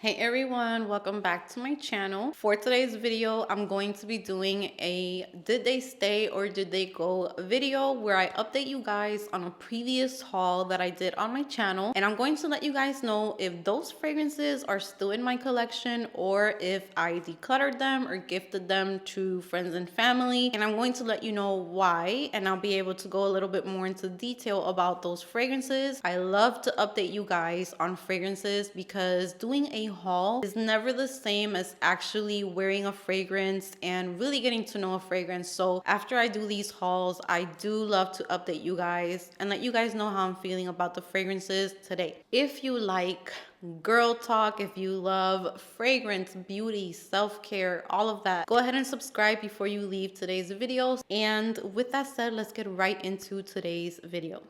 Hey everyone, welcome back to my channel. For today's video, I'm going to be doing a did they stay or did they go video where I update you guys on a previous haul that I did on my channel. And I'm going to let you guys know if those fragrances are still in my collection or if I decluttered them or gifted them to friends and family. And I'm going to let you know why, and I'll be able to go a little bit more into detail about those fragrances. I love to update you guys on fragrances because doing a haul is never the same as actually wearing a fragrance and really getting to know a fragrance. So after I do these hauls, I do love to update you guys and let you guys know how I'm feeling about the fragrances today. If you like girl talk, if you love fragrance, beauty, self-care, all of that, go ahead and subscribe before you leave today's videos. And with that said, let's get right into today's video.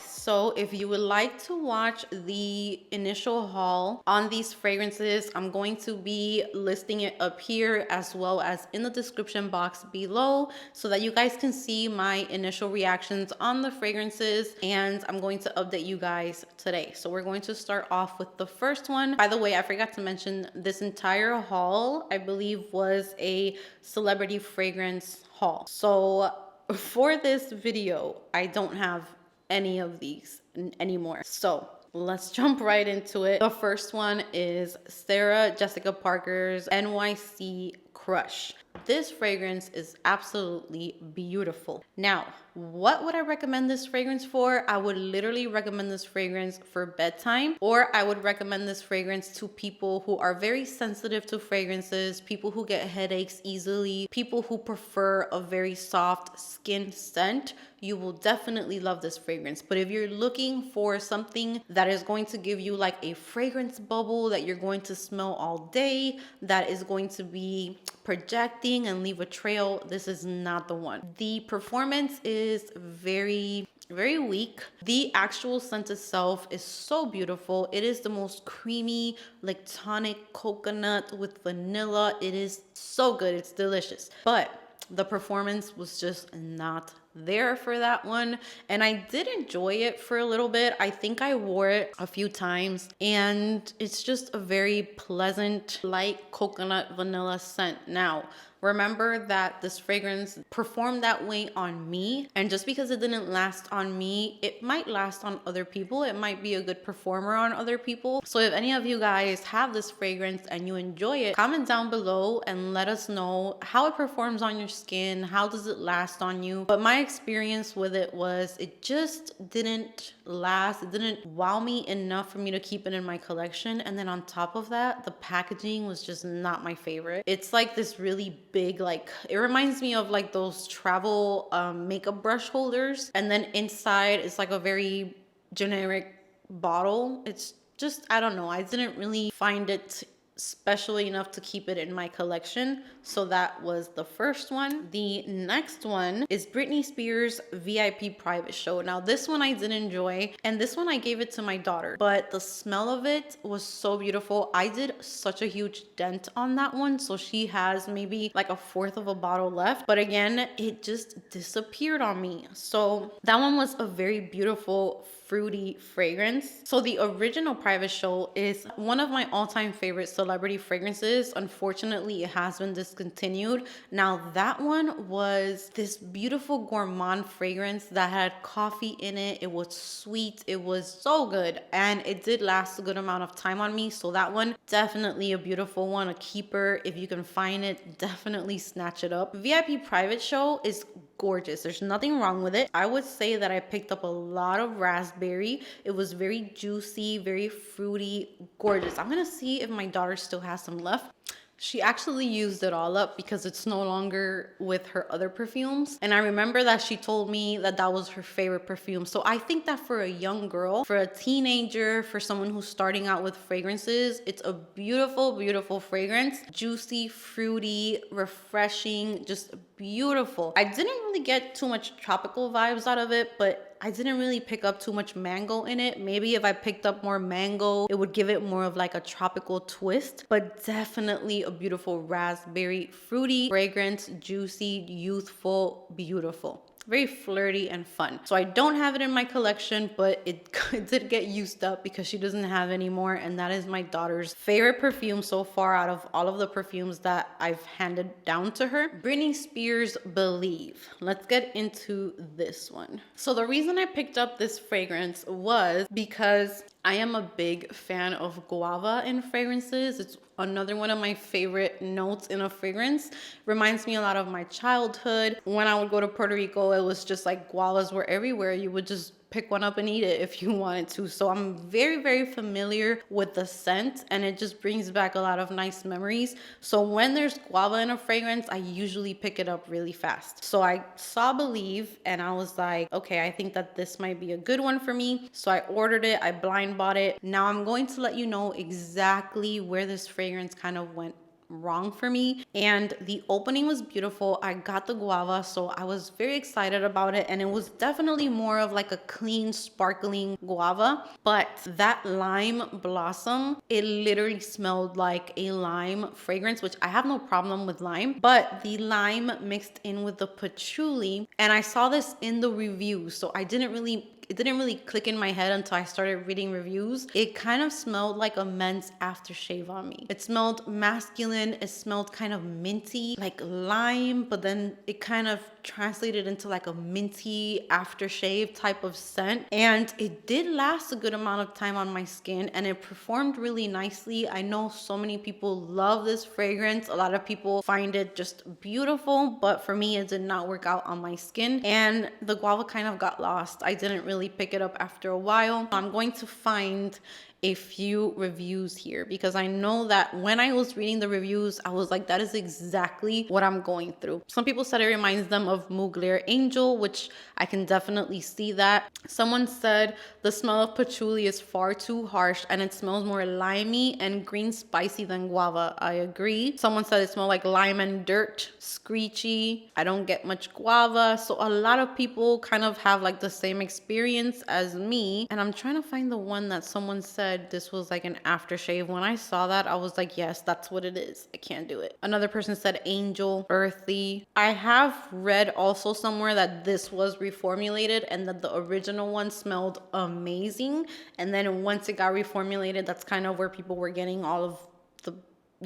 So if you would like to watch the initial haul on these fragrances, I'm going to be listing it up here as well as in the description box below so that you guys can see my initial reactions on the fragrances, and I'm going to update you guys today. So we're going to start off with the first one. By the way, I forgot to mention this entire haul, I believe, was a celebrity fragrance haul. So for this video, I don't have any of these anymore. So let's jump right into it. The first one is Sarah Jessica Parker's NYC Crush. This fragrance is absolutely beautiful. Now, what would I recommend this fragrance for? I would literally recommend this fragrance for bedtime, or I would recommend this fragrance to people who are very sensitive to fragrances, people who get headaches easily, people who prefer a very soft skin scent. You will definitely love this fragrance. But if you're looking for something that is going to give you like a fragrance bubble that you're going to smell all day, that is going to be projecting and leave a trail, this is not the one. The performance is very weak. The actual scent itself is so beautiful. It is the most creamy, like tonic coconut with vanilla. It is so good. It's delicious. But the performance was just not there for that one, and I did enjoy it for a little bit. I think I wore it a few times, and it's just a very pleasant light coconut vanilla scent. Now remember that this fragrance performed that way on me, and just because it didn't last on me, it might last on other people. It might be a good performer on other people. So if any of you guys have this fragrance and you enjoy it, comment down below and let us know how it performs on your skin. How does it last on you? But my experience with it was it just didn't last. It didn't wow me enough for me to keep it in my collection. And then on top of that, the packaging was just not my favorite. It's like this really big, like, it reminds me of like those travel makeup brush holders, and then inside it's like a very generic bottle. It's just, I don't know, I didn't really find it special enough to keep it in my collection. So that was the first one. The next one is Britney Spears VIP Private Show. Now this one I did enjoy, and this one I gave it to my daughter, but the smell of it was so beautiful. I did such a huge dent on that one, so she has maybe like a fourth of a bottle left, but again, it just disappeared on me. So that one was a very beautiful fruity fragrance. So the original Private Show is one of my all-time favorite celebrity fragrances. Unfortunately, it has been discontinued. Now that one was this beautiful gourmand fragrance that had coffee in it. It was sweet. It was so good, and it did last a good amount of time on me. So that one, definitely a beautiful one, a keeper. If you can find it, definitely snatch it up. VIP Private Show is gorgeous. There's nothing wrong with it. I would say that I picked up a lot of raspberry. It was very juicy, very fruity, gorgeous. I'm gonna see if my daughter still has some left. She actually used it all up because it's no longer with her other perfumes. And I remember that she told me that that was her favorite perfume. So I think that for a young girl, for a teenager, for someone who's starting out with fragrances, it's a beautiful, beautiful fragrance. Juicy, fruity, refreshing, just beautiful. I didn't really get too much tropical vibes out of it, but I didn't really pick up too much mango in it. Maybe if I picked up more mango, it would give it more of like a tropical twist, but definitely a beautiful raspberry fruity fragrance, juicy, youthful, beautiful. Very flirty and fun. So I don't have it in my collection, but it did get used up because she doesn't have any more, and that is my daughter's favorite perfume so far out of all of the perfumes that I've handed down to her. Britney Spears Believe. Let's get into this one. So the reason I picked up this fragrance was because I am a big fan of guava in fragrances. It's another one of my favorite notes in a fragrance. Reminds me a lot of my childhood. When I would go to Puerto Rico, it was just like guavas were everywhere. You would just pick one up and eat it if you wanted to. So I'm very, very familiar with the scent, and it just brings back a lot of nice memories. So when there's guava in a fragrance, I usually pick it up really fast. So I saw Believe and I was like, okay, I think that this might be a good one for me. So I ordered it, I blind bought it. Now I'm going to let you know exactly where this fragrance kind of went wrong for me. And the opening was beautiful. I got the guava, so I was very excited about it, and it was definitely more of like a clean, sparkling guava. But that lime blossom, it literally smelled like a lime fragrance, which I have no problem with lime, but the lime mixed in with the patchouli, and I saw this in the reviews, so it didn't really click in my head until I started reading reviews. It kind of smelled like a men's aftershave on me. It smelled masculine. It smelled kind of minty, like lime, but then it kind of translated into like a minty aftershave type of scent. And it did last a good amount of time on my skin, and it performed really nicely. I know so many people love this fragrance. A lot of people find it just beautiful, but for me, it did not work out on my skin. And the guava kind of got lost. I didn't really pick it up after a while. I'm going to find a few reviews here because I know that when I was reading the reviews, I was like, that is exactly what I'm going through. Some people said it reminds them of Mugler Angel, which I can definitely see that. Someone said the smell of patchouli is far too harsh and it smells more limey and green spicy than guava. I agree. Someone said it smelled like lime and dirt, screechy. I don't get much guava. So a lot of people kind of have like the same experience as me. And I'm trying to find the one that someone said this was like an aftershave. When I saw that, I was like, yes, that's what it is. I can't do it. Another person said angel, earthy. I have read also somewhere that this was reformulated and that the original one smelled amazing. And then once it got reformulated, that's kind of where people were getting all of the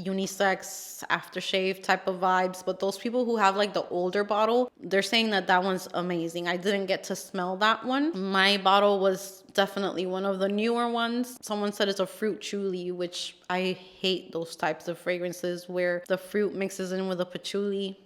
unisex aftershave type of vibes. But those people who have like the older bottle, they're saying that that one's amazing. I didn't get to smell that one. My bottle was definitely one of the newer ones. Someone said it's a fruit chuli, which I hate those types of fragrances where the fruit mixes in with the patchouli.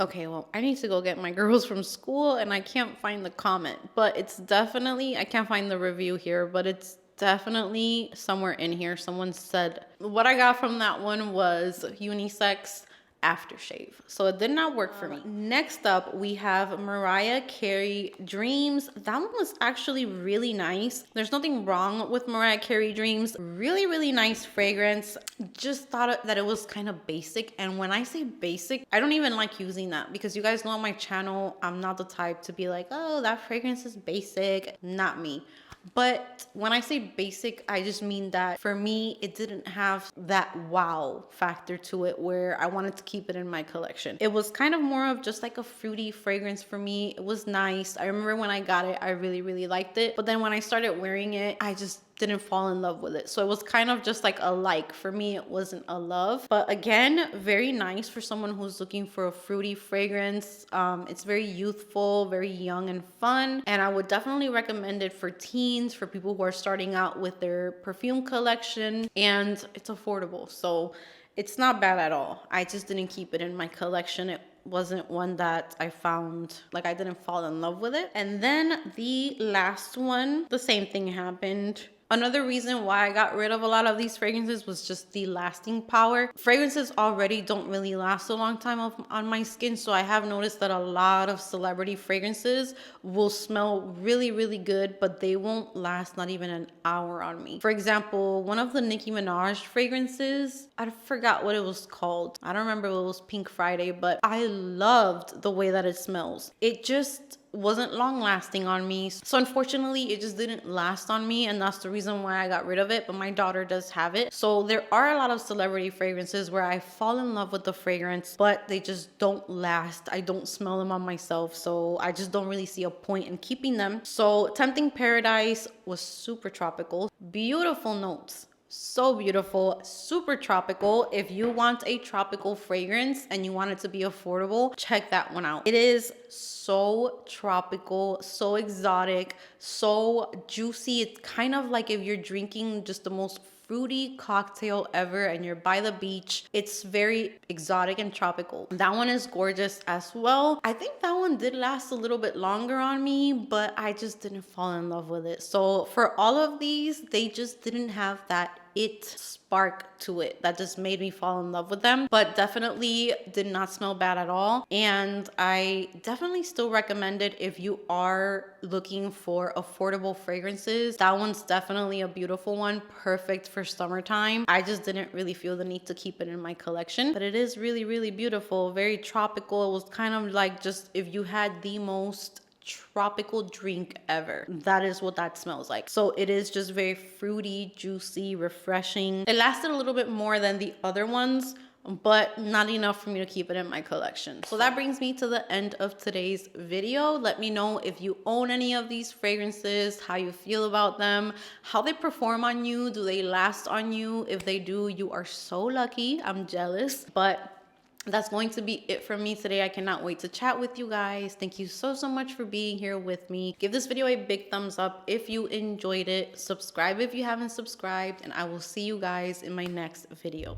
Okay, well, I need to go get my girls from school and I can't find the comment, but it's definitely, I can't find the review here, but it's definitely somewhere in here. Someone said what I got from that one was unisex aftershave. So it did not work for me. Next up, we have Mariah Carey Dreams. That one was actually really nice. There's nothing wrong with Mariah Carey Dreams. Really, really nice fragrance. Just thought that it was kind of basic. And when I say basic, I don't even like using that because you guys know on my channel, I'm not the type to be like, oh, that fragrance is basic. Not me. But when I say basic, I just mean that for me, it didn't have that wow factor to it where I wanted to keep it in my collection. It was kind of more of just like a fruity fragrance for me. It was nice. I remember when I got it, I really, really liked it. But then when I started wearing it, I just didn't fall in love with it. So it was kind of just like a like. For me, it wasn't a love. But again, very nice for someone who's looking for a fruity fragrance. It's very youthful, very young and fun. And I would definitely recommend it for teens, for people who are starting out with their perfume collection. And it's affordable. So it's not bad at all. I just didn't keep it in my collection. It wasn't one that I found, like I didn't fall in love with it. And then the last one, the same thing happened. Another reason why I got rid of a lot of these fragrances was just the lasting power. Fragrances already don't really last a long time on my skin, so I have noticed that a lot of celebrity fragrances will smell really, really good, but they won't last not even an hour on me. For example, one of the Nicki Minaj fragrances, I forgot what it was called. I don't remember if it was Pink Friday, but I loved the way that it smells. It just wasn't long lasting on me. So unfortunately, it just didn't last on me, and that's the reason why I got rid of it. But my daughter does have it. So there are a lot of celebrity fragrances where I fall in love with the fragrance, but they just don't last. I don't smell them on myself, so I just don't really see a point in keeping them. So Tempting Paradise was super tropical, beautiful notes. So beautiful, super tropical. If you want a tropical fragrance and you want it to be affordable, check that one out. It is so tropical, so exotic, so juicy. It's kind of like if you're drinking just the most fruity cocktail ever and you're by the beach. It's very exotic and tropical. That one is gorgeous as well. I think that one did last a little bit longer on me, but I just didn't fall in love with it. So for all of these, they just didn't have that spark to it that just made me fall in love with them, but definitely did not smell bad at all. And I definitely still recommend it if you are looking for affordable fragrances. That one's definitely a beautiful one, perfect for summertime. I just didn't really feel the need to keep it in my collection, but it is really, really beautiful, very tropical. It was kind of like just if you had the most tropical drink ever. That is what that smells like. So it is just very fruity, juicy, refreshing. It lasted a little bit more than the other ones, but not enough for me to keep it in my collection. So that brings me to the end of today's video. Let me know if you own any of these fragrances, how you feel about them, how they perform on you. Do they last on you? If they do, you are so lucky. I'm jealous. But that's going to be it from me today. I cannot wait to chat with you guys. Thank you so much for being here with me. Give this video a big thumbs up if you enjoyed it. Subscribe if you haven't subscribed, and I will see you guys in my next video.